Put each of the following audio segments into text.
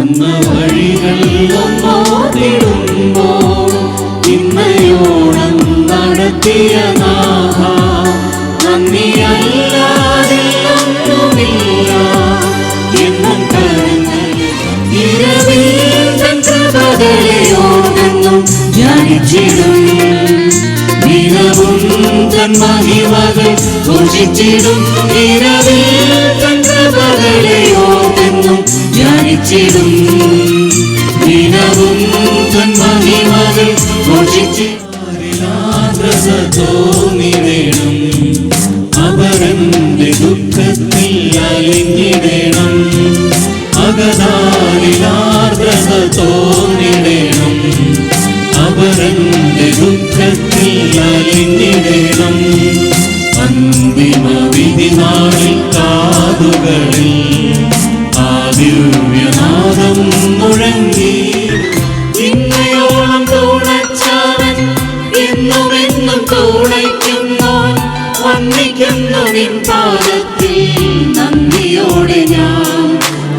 വന്ന വഴികൾ ഒന്നോർത്തിടുമ്പോൾ ഇന്നയോളം നടത്തിയ നാഥ നന്ദിയല്ലാതെ ഒന്നുമില്ല എന്നും കരങ്ങൾ ഇരവിൽ തൻ കൃപകളെ ഓർന്നെന്നും ധ്യാനിച്ചിടും ദിനവും തൻ മഹിമകൾ ഘോഷിച്ചിടും ഇരവിൽ തൻ കൃപകളെ ഓർന്നെന്നും ധ്യാനിച്ചിടും ദിനവും തൻ മഹിമകൾ ഘോഷിച്ചിടും തോന്നിടേണം അവരന്റെ ദുഃഖത്തിൽ അലിഞ്ഞിടേണം അകതാരിലാർദ്രത തോന്നിടേണം അവരന്റെ ദുഃഖത്തിൽ അലിഞ്ഞിടേണം അന്തിമ വിധി നാളിൽ കാതുകളിൽ ആ ദിവ്യനാദം മുഴങ്ങി ഇന്നയോളം തുണച്ചവൻ എന്നുമെന്നും തുണയ്ക്കുന്നോൻ വന്ദിക്കുന്നു നിൻ പാദത്തിൽ നന്ദിയോടെ ഞാൻ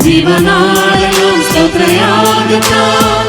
ജീവനാളെല്ലാം സ്തോത്രയാഗത്താൽ